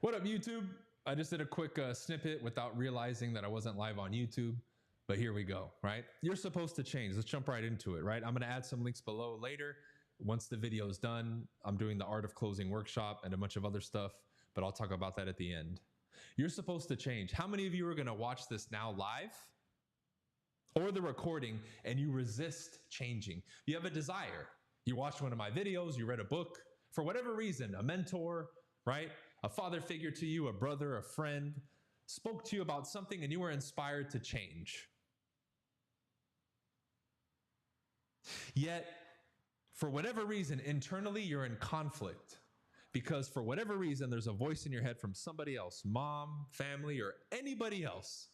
What up, YouTube? I just did a quick snippet without realizing that I wasn't live on YouTube, but here we go, right? You're supposed to change. Let's jump right into it, right? I'm going to add some links below later. Once the video is done, I'm doing the Art of Closing workshop and a bunch of other stuff, but I'll talk about that at the end. You're supposed to change. How many of you are going to watch this now live or the recording and you resist changing? You have a desire. You watched one of my videos, you read a book, for whatever reason, a mentor, right? A father figure to you, a brother, a friend, spoke to you about something and you were inspired to change. Yet, for whatever reason, internally, you're in conflict because for whatever reason, there's a voice in your head from somebody else, mom, family, or anybody else,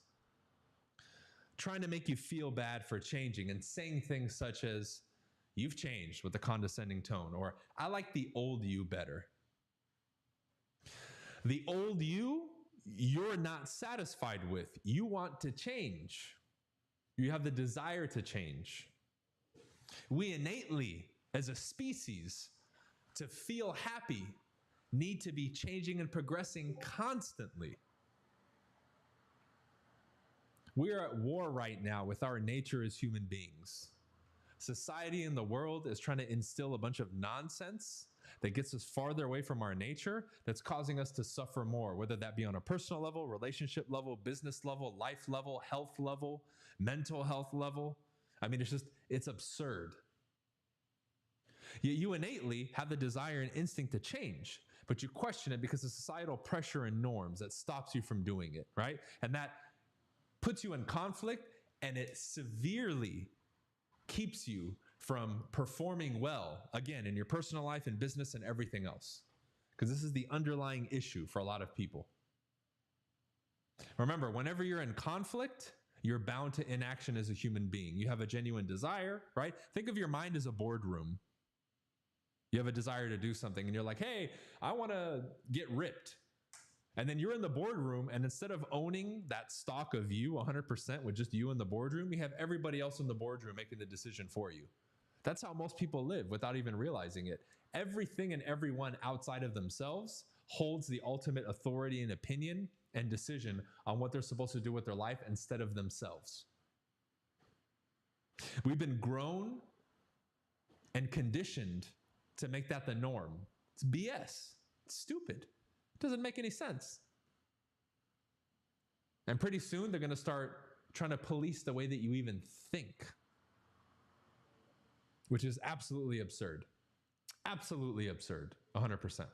trying to make you feel bad for changing and saying things such as, "You've changed," with a condescending tone, or "I like the old you better." The old you, you're not satisfied with. You want to change. You have the desire to change. We innately, as a species, to feel happy, need to be changing and progressing constantly. We are at war right now with our nature as human beings. Society and the world is trying to instill a bunch of nonsense that gets us farther away from our nature, that's causing us to suffer more, whether that be on a personal level, relationship level, business level, life level, health level, mental health level. I mean, it's absurd. Yet you innately have the desire and instinct to change, but you question it because of societal pressure and norms that stops you from doing it, right? And that puts you in conflict, and it severely keeps you from performing well, again, in your personal life and business and everything else. Because this is the underlying issue for a lot of people. Remember, whenever you're in conflict, you're bound to inaction as a human being. You have a genuine desire, right? Think of your mind as a boardroom. You have a desire to do something and you're like, "Hey, I want to get ripped." And then you're in the boardroom, and instead of owning that stock of you 100% with just you in the boardroom, you have everybody else in the boardroom making the decision for you. That's how most people live without even realizing it. Everything and everyone outside of themselves holds the ultimate authority and opinion and decision on what they're supposed to do with their life instead of themselves. We've been grown and conditioned to make that the norm. It's BS. It's stupid. It doesn't make any sense. And pretty soon they're going to start trying to police the way that you even think, which is absolutely absurd. Absolutely absurd, 100%.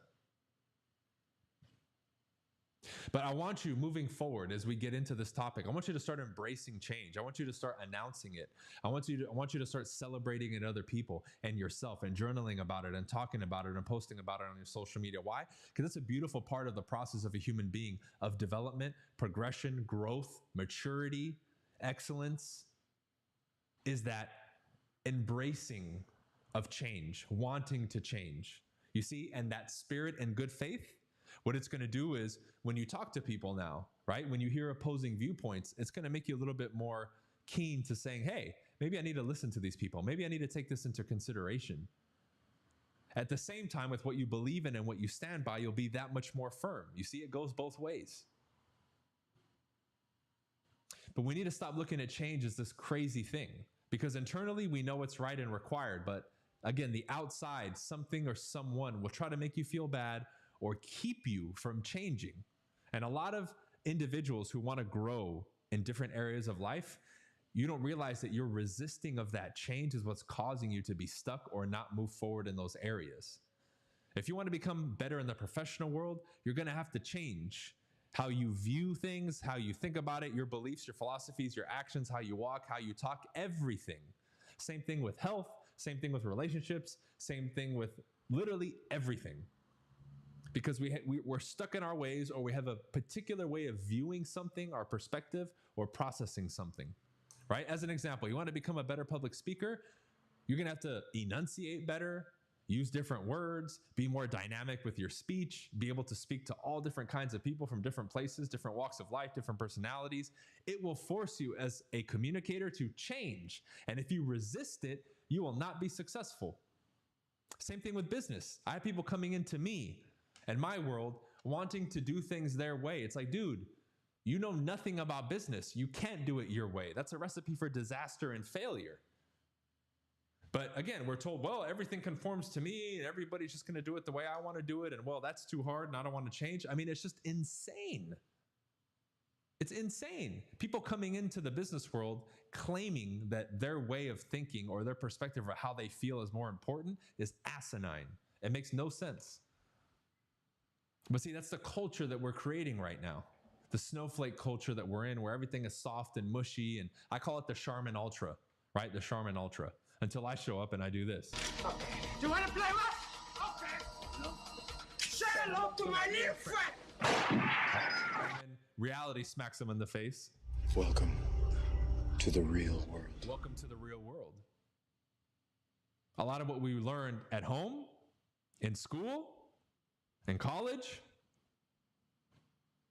But I want you, moving forward as we get into this topic, I want you to start embracing change. I want you to start announcing it. I want you to start celebrating it in other people and yourself, and journaling about it and talking about it and posting about it on your social media. Why? Because it's a beautiful part of the process of a human being, of development, progression, growth, maturity, excellence, is that embracing of change, wanting to change. You see, and that spirit and good faith, what it's going to do is when you talk to people now, right? When you hear opposing viewpoints, it's going to make you a little bit more keen to saying, "Hey, maybe I need to listen to these people. Maybe I need to take this into consideration." At the same time, with what you believe in and what you stand by, you'll be that much more firm. You see, it goes both ways. But we need to stop looking at change as this crazy thing, because internally we know it's right and required. But again, the outside, something or someone will try to make you feel bad or keep you from changing. And a lot of individuals who want to grow in different areas of life, you don't realize that your resisting of that change is what's causing you to be stuck or not move forward in those areas. If you want to become better in the professional world, you're going to have to change how you view things, how you think about it, your beliefs, your philosophies, your actions, how you walk, how you talk, everything. Same thing with health, same thing with relationships, same thing with literally everything. Because we're stuck in our ways, or we have a particular way of viewing something, our perspective, or processing something, right? As an example, you want to become a better public speaker, you're going to have to enunciate better, use different words, be more dynamic with your speech, be able to speak to all different kinds of people from different places, different walks of life, different personalities. It will force you as a communicator to change. And if you resist it, you will not be successful. Same thing with business. I have people coming into me and my world wanting to do things their way. It's like, dude, you know nothing about business. You can't do it your way. That's a recipe for disaster and failure. But again, we're told, well, everything conforms to me and everybody's just going to do it the way I want to do it. And well, that's too hard and I don't want to change. I mean, it's just insane. It's insane. People coming into the business world claiming that their way of thinking or their perspective of how they feel is more important is asinine. It makes no sense. But see, that's the culture that we're creating right now. The snowflake culture that we're in, where everything is soft and mushy. And I call it the Charmin Ultra, right? The Charmin Ultra. Until I show up and I do this. Okay. Do you want to play rough? Okay. No. Say hello to my little friend. And reality smacks them in the face. Welcome to the real world. Welcome to the real world. A lot of what we learned at home, in school, in college,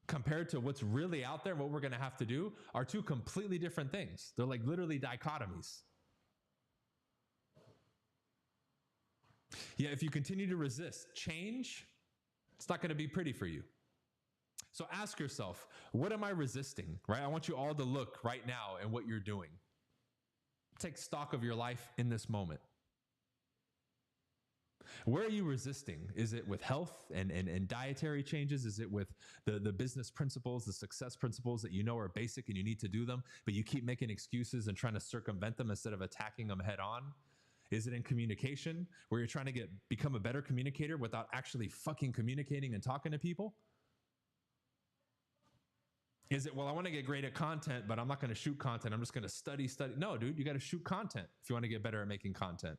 compared to what's really out there and what we're going to have to do are two completely different things. They're like literally dichotomies. Yeah, if you continue to resist change, it's not going to be pretty for you. So ask yourself, what am I resisting, right? I want you all to look right now at what you're doing. Take stock of your life in this moment. Where are you resisting? Is it with health and dietary changes? Is it with the business principles, the success principles that you know are basic and you need to do them, but you keep making excuses and trying to circumvent them instead of attacking them head on? Is it in communication where you're trying to become a better communicator without actually fucking communicating and talking to people? Is it, well, I want to get great at content, but I'm not going to shoot content. I'm just going to study. No, dude, you got to shoot content if you want to get better at making content.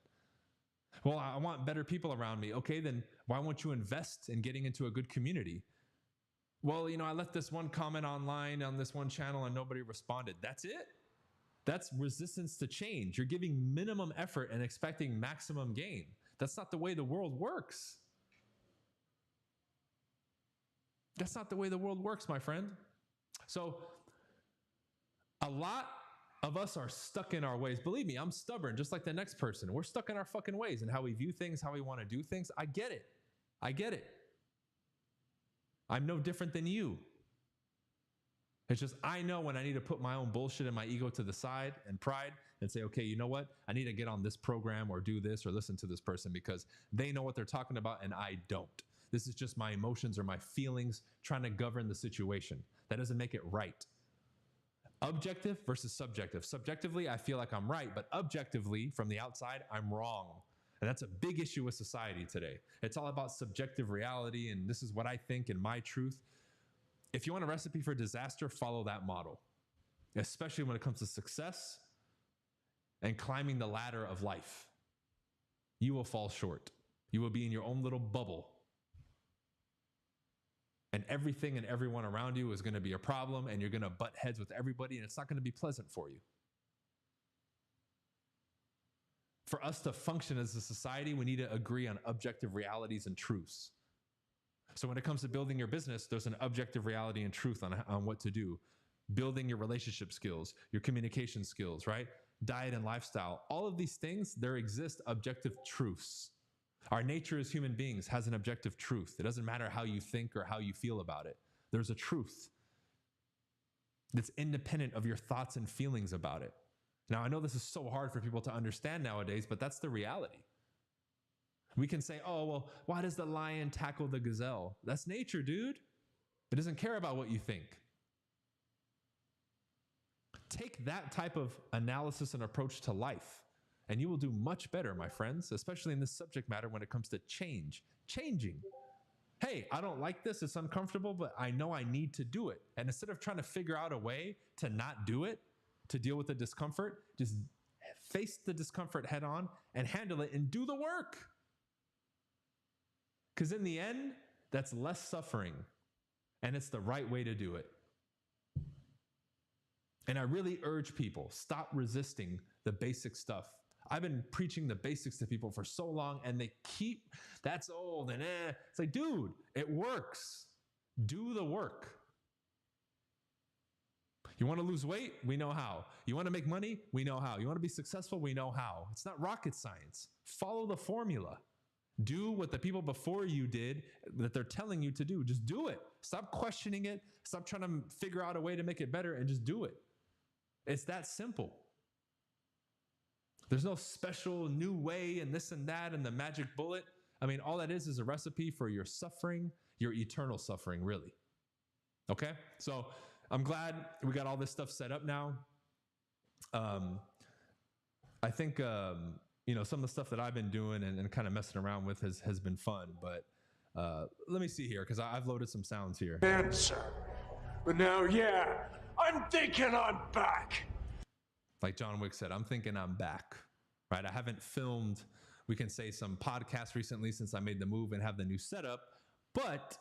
Well, I want better people around me. Okay, then why won't you invest in getting into a good community? Well, I left this one comment online on this one channel and nobody responded. That's it? That's resistance to change. You're giving minimum effort and expecting maximum gain. That's not the way the world works. That's not the way the world works, my friend. So a lot of us are stuck in our ways. Believe me, I'm stubborn, just like the next person. We're stuck in our fucking ways and how we view things, how we want to do things. I get it. I get it. I'm no different than you. It's just, I know when I need to put my own bullshit and my ego to the side and pride and say, okay, you know what? I need to get on this program or do this or listen to this person because they know what they're talking about and I don't. This is just my emotions or my feelings trying to govern the situation. That doesn't make it right. Objective versus subjective. Subjectively, I feel like I'm right, but objectively, from the outside, I'm wrong. And that's a big issue with society today. It's all about subjective reality and this is what I think and my truth. If you want a recipe for disaster, follow that model, especially when it comes to success and climbing the ladder of life. You will fall short. You will be in your own little bubble. And everything and everyone around you is going to be a problem and you're going to butt heads with everybody and it's not going to be pleasant for you. For us to function as a society, we need to agree on objective realities and truths. So when it comes to building your business, there's an objective reality and truth on what to do. Building your relationship skills, your communication skills, right? Diet and lifestyle. All of these things, there exist objective truths. Our nature as human beings has an objective truth. It doesn't matter how you think or how you feel about it. There's a truth that's independent of your thoughts and feelings about it. Now, I know this is so hard for people to understand nowadays, but that's the reality. We can say, oh, well, why does the lion tackle the gazelle? That's nature, dude. It doesn't care about what you think. Take that type of analysis and approach to life, and you will do much better, my friends, especially in this subject matter when it comes to changing. Hey, I don't like this. It's uncomfortable, but I know I need to do it. And instead of trying to figure out a way to not do it, to deal with the discomfort, just face the discomfort head on and handle it and do the work. Because in the end, that's less suffering and it's the right way to do it. And I really urge people, stop resisting the basic stuff. I've been preaching the basics to people for so long and they keep, that's old and It's like, dude, it works. Do the work. You want to lose weight? We know how. You want to make money? We know how. You want to be successful? We know how. It's not rocket science. Follow the formula. Do what the people before you did that they're telling you to do. Just do it. Stop questioning it. Stop trying to figure out a way to make it better and just do it. It's that simple. There's no special new way and this and that and the magic bullet. I mean, all that is a recipe for your suffering, your eternal suffering, really. Okay? So I'm glad we got all this stuff set up now. I think, some of the stuff that I've been doing and kind of messing around with has been fun. But let me see here, because I've loaded some sounds here. Answer. But now, yeah, I'm thinking I'm back. Like John Wick said, I'm thinking I'm back, right? I haven't filmed, we can say, some podcasts recently since I made the move and have the new setup, but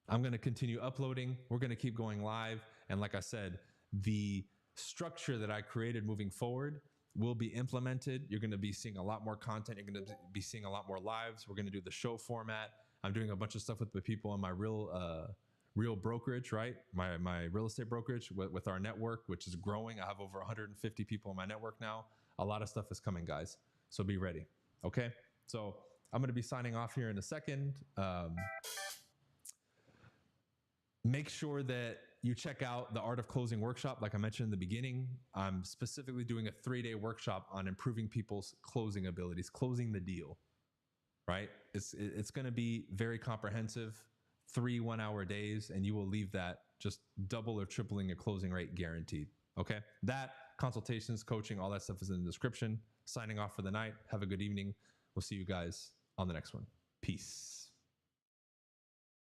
I'm going to continue uploading. We're going to keep going live. And like I said, the structure that I created moving forward will be implemented. You're going to be seeing a lot more content. You're going to be seeing a lot more lives. We're going to do the show format. I'm doing a bunch of stuff with the people on my real brokerage, right? My real estate brokerage with our network, which is growing. I have over 150 people in my network now. A lot of stuff is coming, guys. So be ready. Okay. So I'm going to be signing off here in a second. Make sure that you check out the Art of Closing workshop. Like I mentioned in the beginning, I'm specifically doing a 3-day workshop on improving people's closing abilities, closing the deal, right? It's going to be very comprehensive, 3 1-hour days, and you will leave that just double or tripling your closing rate guaranteed. Okay. That, consultations, coaching, all that stuff is in the description. Signing off for the night. Have a good evening. We'll see you guys on the next one. Peace.